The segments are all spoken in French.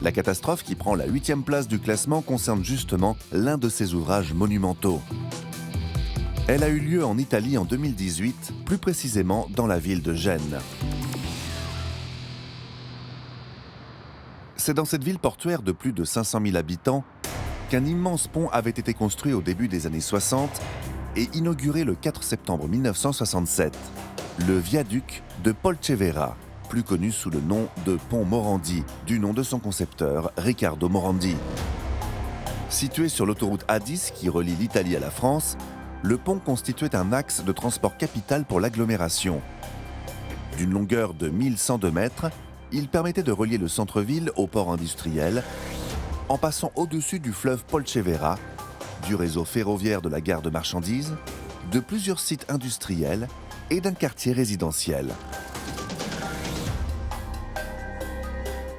La catastrophe qui prend la 8e place du classement concerne justement l'un de ces ouvrages monumentaux. Elle a eu lieu en Italie en 2018, plus précisément dans la ville de Gênes. C'est dans cette ville portuaire de plus de 500 000 habitants qu'un immense pont avait été construit au début des années 60 et inauguré le 4 septembre 1967, le viaduc de Polcevera, plus connu sous le nom de pont Morandi, du nom de son concepteur, Riccardo Morandi. Situé sur l'autoroute A10 qui relie l'Italie à la France, le pont constituait un axe de transport capital pour l'agglomération. D'une longueur de 1102 mètres, il permettait de relier le centre-ville au port industriel en passant au-dessus du fleuve Polcevera, du réseau ferroviaire de la gare de marchandises, de plusieurs sites industriels et d'un quartier résidentiel.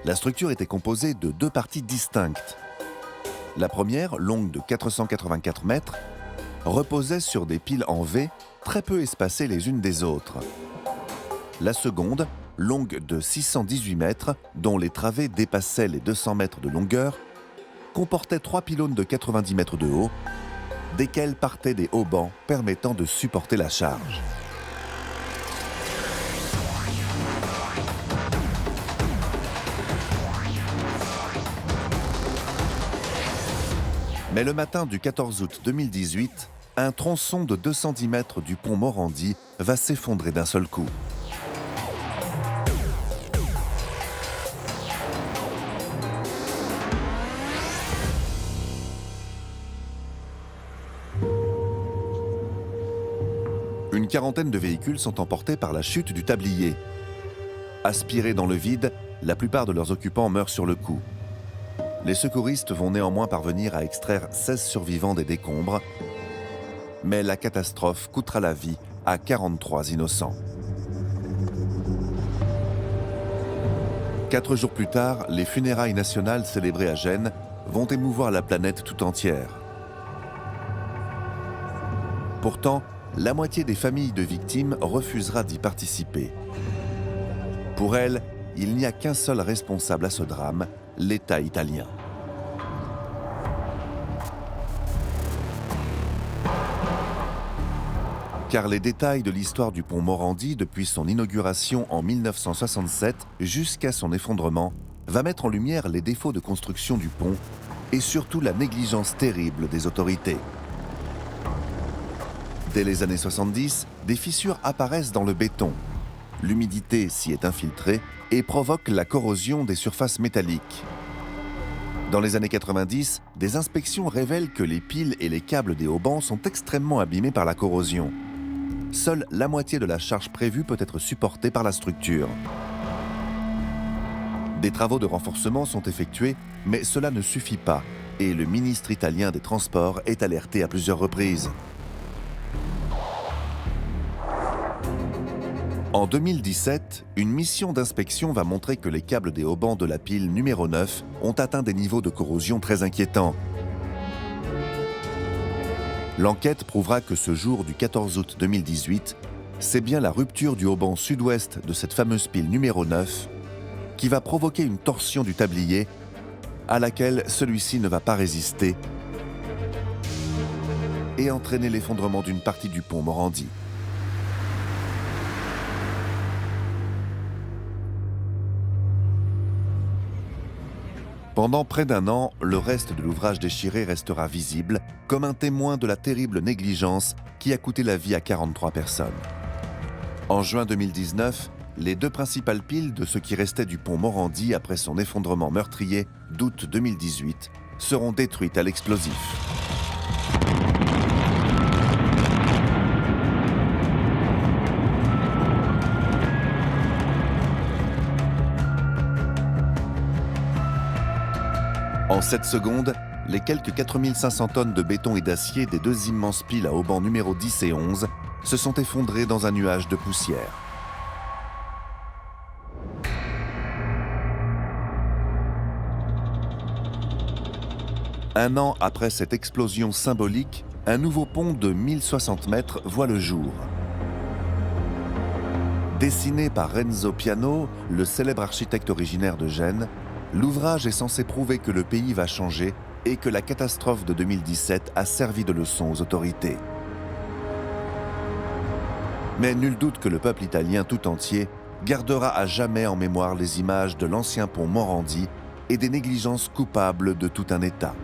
La structure était composée de 2 parties distinctes. La première, longue de 484 mètres, reposait sur des piles en V très peu espacées les unes des autres. La seconde, longue de 618 mètres, dont les travées dépassaient les 200 mètres de longueur, comportait 3 pylônes de 90 mètres de haut, desquels partaient des haubans permettant de supporter la charge. Mais le matin du 14 août 2018, un tronçon de 210 mètres du pont Morandi va s'effondrer d'un seul coup. Une quarantaine de véhicules sont emportés par la chute du tablier. Aspirés dans le vide, la plupart de leurs occupants meurent sur le coup. Les secouristes vont néanmoins parvenir à extraire 16 survivants des décombres, mais la catastrophe coûtera la vie à 43 innocents. 4 jours plus tard, les funérailles nationales célébrées à Gênes vont émouvoir la planète tout entière. Pourtant, la moitié des familles de victimes refusera d'y participer. Pour elles, il n'y a qu'un seul responsable à ce drame, l'État italien. Car les détails de l'histoire du pont Morandi depuis son inauguration en 1967 jusqu'à son effondrement va mettre en lumière les défauts de construction du pont et surtout la négligence terrible des autorités. Dès les années 70, des fissures apparaissent dans le béton. L'humidité s'y est infiltrée et provoque la corrosion des surfaces métalliques. Dans les années 90, des inspections révèlent que les piles et les câbles des haubans sont extrêmement abîmés par la corrosion. Seule la moitié de la charge prévue peut être supportée par la structure. Des travaux de renforcement sont effectués, mais cela ne suffit pas, et le ministre italien des Transports est alerté à plusieurs reprises. En 2017, une mission d'inspection va montrer que les câbles des haubans de la pile numéro 9 ont atteint des niveaux de corrosion très inquiétants. L'enquête prouvera que ce jour du 14 août 2018, c'est bien la rupture du hauban sud-ouest de cette fameuse pile numéro 9 qui va provoquer une torsion du tablier à laquelle celui-ci ne va pas résister et entraîner l'effondrement d'une partie du pont Morandi. Pendant près d'un an, le reste de l'ouvrage déchiré restera visible comme un témoin de la terrible négligence qui a coûté la vie à 43 personnes. En juin 2019, les 2 principales piles de ce qui restait du pont Morandi après son effondrement meurtrier d'août 2018 seront détruites à l'explosif. En 7 secondes, les quelques 4500 tonnes de béton et d'acier des 2 immenses piles à haubans numéro 10 et 11 se sont effondrées dans un nuage de poussière. Un an après cette explosion symbolique, un nouveau pont de 1060 mètres voit le jour. Dessiné par Renzo Piano, le célèbre architecte originaire de Gênes, L'ouvrage est censé prouver que le pays va changer et que la catastrophe de 2017 a servi de leçon aux autorités. Mais nul doute que le peuple italien tout entier gardera à jamais en mémoire les images de l'ancien pont Morandi et des négligences coupables de tout un État.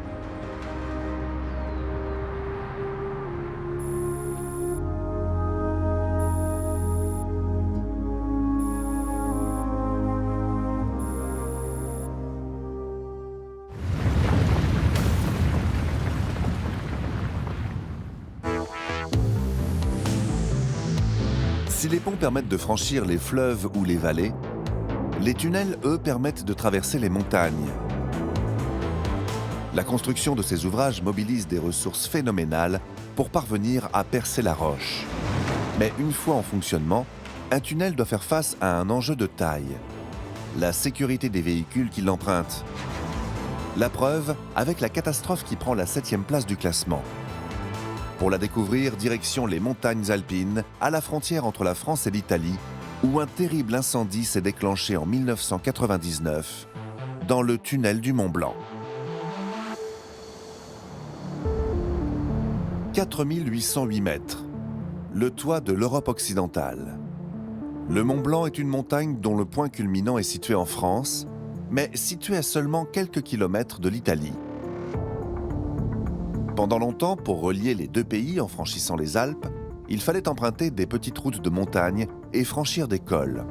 Si les ponts permettent de franchir les fleuves ou les vallées, les tunnels, eux, permettent de traverser les montagnes. La construction de ces ouvrages mobilise des ressources phénoménales pour parvenir à percer la roche. Mais une fois en fonctionnement, un tunnel doit faire face à un enjeu de taille: la sécurité des véhicules qui l'empruntent. La preuve avec la catastrophe qui prend la 7e place du classement. Pour la découvrir, direction les montagnes alpines, à la frontière entre la France et l'Italie, où un terrible incendie s'est déclenché en 1999, dans le tunnel du Mont Blanc. 4808 mètres, le toit de l'Europe occidentale. Le Mont Blanc est une montagne dont le point culminant est situé en France, mais situé à seulement quelques kilomètres de l'Italie. Pendant longtemps, pour relier les deux pays en franchissant les Alpes, il fallait emprunter des petites routes de montagne et franchir des cols.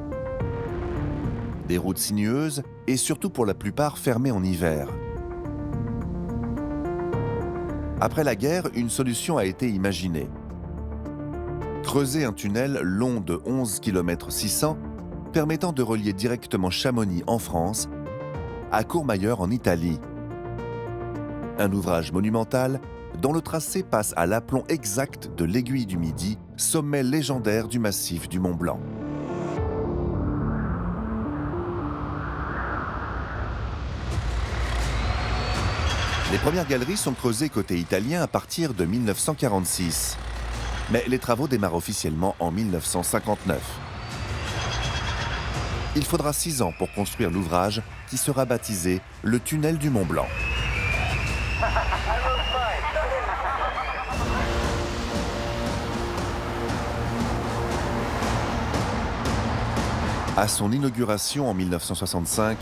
Des routes sinueuses et surtout pour la plupart fermées en hiver. Après la guerre, une solution a été imaginée. Creuser un tunnel long de 11 km 600 permettant de relier directement Chamonix en France à Courmayeur en Italie. Un ouvrage monumental dont le tracé passe à l'aplomb exact de l'Aiguille du Midi, sommet légendaire du massif du Mont Blanc. Les premières galeries sont creusées côté italien à partir de 1946. Mais les travaux démarrent officiellement en 1959. Il faudra 6 ans pour construire l'ouvrage qui sera baptisé le tunnel du Mont Blanc. À son inauguration en 1965,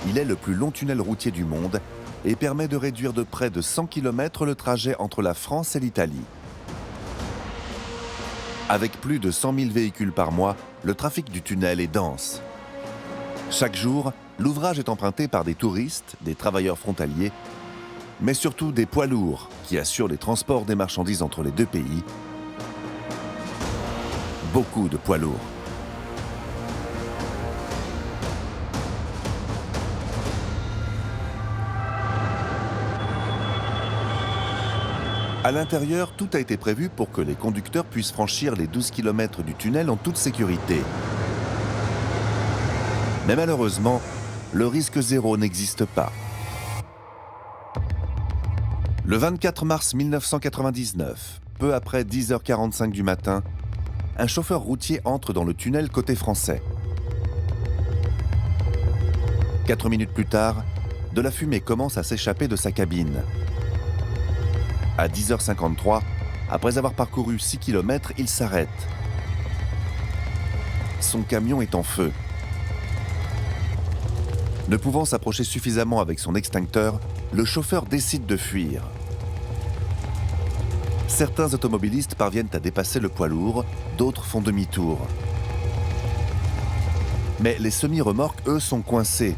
il est le plus long tunnel routier du monde et permet de réduire de près de 100 km le trajet entre la France et l'Italie. Avec plus de 100 000 véhicules par mois, le trafic du tunnel est dense. Chaque jour, l'ouvrage est emprunté par des touristes, des travailleurs frontaliers, mais surtout des poids lourds qui assurent les transports des marchandises entre les deux pays. Beaucoup de poids lourds. À l'intérieur, tout a été prévu pour que les conducteurs puissent franchir les 12 km du tunnel en toute sécurité. Mais malheureusement, le risque zéro n'existe pas. Le 24 mars 1999, peu après 10h45 du matin, un chauffeur routier entre dans le tunnel côté français. 4 minutes plus tard, de la fumée commence à s'échapper de sa cabine. À 10h53, après avoir parcouru 6 km, il s'arrête. Son camion est en feu. Ne pouvant s'approcher suffisamment avec son extincteur, le chauffeur décide de fuir. Certains automobilistes parviennent à dépasser le poids lourd, d'autres font demi-tour. Mais les semi-remorques, eux, sont coincés.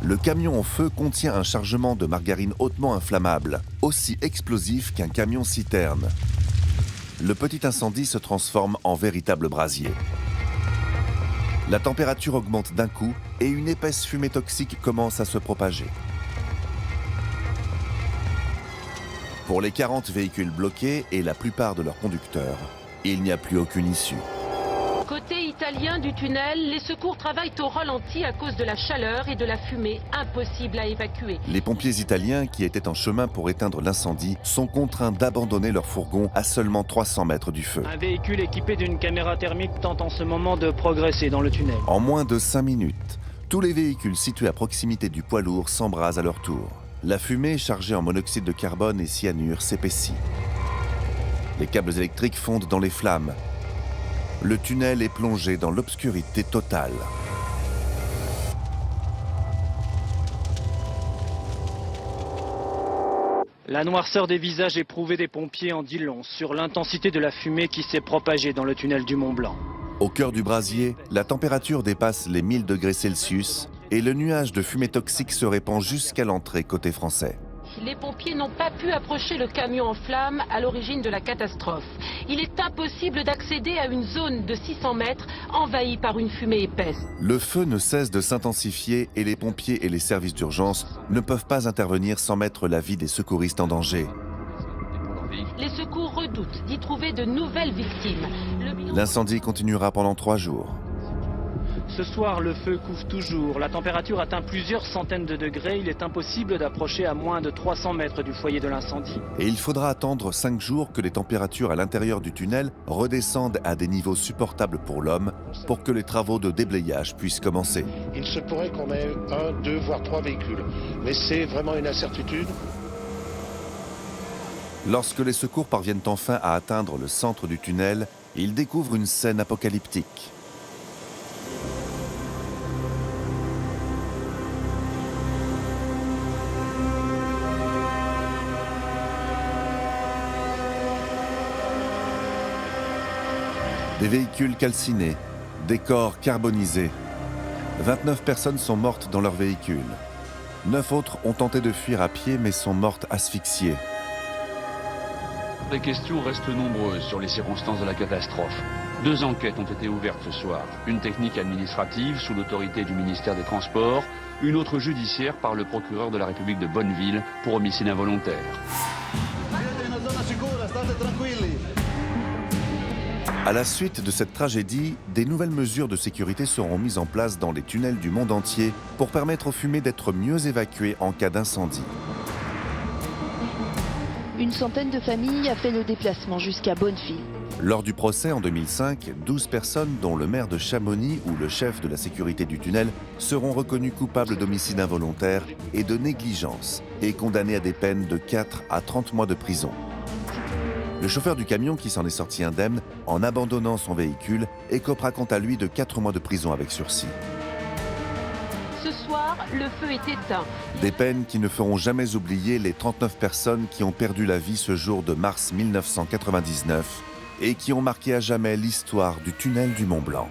Le camion en feu contient un chargement de margarine hautement inflammable, aussi explosif qu'un camion-citerne. Le petit incendie se transforme en véritable brasier. La température augmente d'un coup et une épaisse fumée toxique commence à se propager. Pour les 40 véhicules bloqués et la plupart de leurs conducteurs, il n'y a plus aucune issue. Côté italien du tunnel, les secours travaillent au ralenti à cause de la chaleur et de la fumée, impossible à évacuer. Les pompiers italiens qui étaient en chemin pour éteindre l'incendie sont contraints d'abandonner leur fourgon à seulement 300 mètres du feu. Un véhicule équipé d'une caméra thermique tente en ce moment de progresser dans le tunnel. En moins de 5 minutes, Tous les véhicules situés à proximité du poids lourd s'embrasent à leur tour. La fumée, chargée en monoxyde de carbone et cyanure, s'épaissit. Les câbles électriques fondent dans les flammes. Le tunnel est plongé dans l'obscurité totale. La noirceur des visages éprouvés des pompiers en dit long sur l'intensité de la fumée qui s'est propagée dans le tunnel du Mont Blanc. Au cœur du brasier, la température dépasse les 1000 degrés Celsius et le nuage de fumée toxique se répand jusqu'à l'entrée côté français. Les pompiers n'ont pas pu approcher le camion en flammes à l'origine de la catastrophe. Il est impossible d'accéder à une zone de 600 mètres envahie par une fumée épaisse. Le feu ne cesse de s'intensifier et les pompiers et les services d'urgence ne peuvent pas intervenir sans mettre la vie des secouristes en danger. Les secours redoutent d'y trouver de nouvelles victimes. L'incendie continuera pendant 3 jours. Ce soir, le feu couve toujours. La température atteint plusieurs centaines de degrés. Il est impossible d'approcher à moins de 300 mètres du foyer de l'incendie. Et il faudra attendre 5 jours que les températures à l'intérieur du tunnel redescendent à des niveaux supportables pour l'homme pour que les travaux de déblayage puissent commencer. Il se pourrait qu'on ait 1, 2, voire 3 véhicules. Mais c'est vraiment une incertitude. Lorsque les secours parviennent enfin à atteindre le centre du tunnel, ils découvrent une scène apocalyptique. Des véhicules calcinés, des corps carbonisés. 29 personnes sont mortes dans leur véhicule. 9 autres ont tenté de fuir à pied mais sont mortes asphyxiées. Les questions restent nombreuses sur les circonstances de la catastrophe. 2 enquêtes ont été ouvertes ce soir. Une technique administrative sous l'autorité du ministère des Transports, une autre judiciaire par le procureur de la République de Bonneville pour homicide involontaire. À la suite de cette tragédie, des nouvelles mesures de sécurité seront mises en place dans les tunnels du monde entier pour permettre aux fumées d'être mieux évacuées en cas d'incendie. Une centaine de familles a fait le déplacement jusqu'à Bonneville. Lors du procès en 2005, 12 personnes, dont le maire de Chamonix ou le chef de la sécurité du tunnel, seront reconnues coupables d'homicide involontaire et de négligence et condamnées à des peines de 4 à 30 mois de prison. Le chauffeur du camion qui s'en est sorti indemne en abandonnant son véhicule écopera quant à lui de 4 mois de prison avec sursis. Ce soir, le feu est éteint. Des peines qui ne feront jamais oublier les 39 personnes qui ont perdu la vie ce jour de mars 1999 et qui ont marqué à jamais l'histoire du tunnel du Mont Blanc.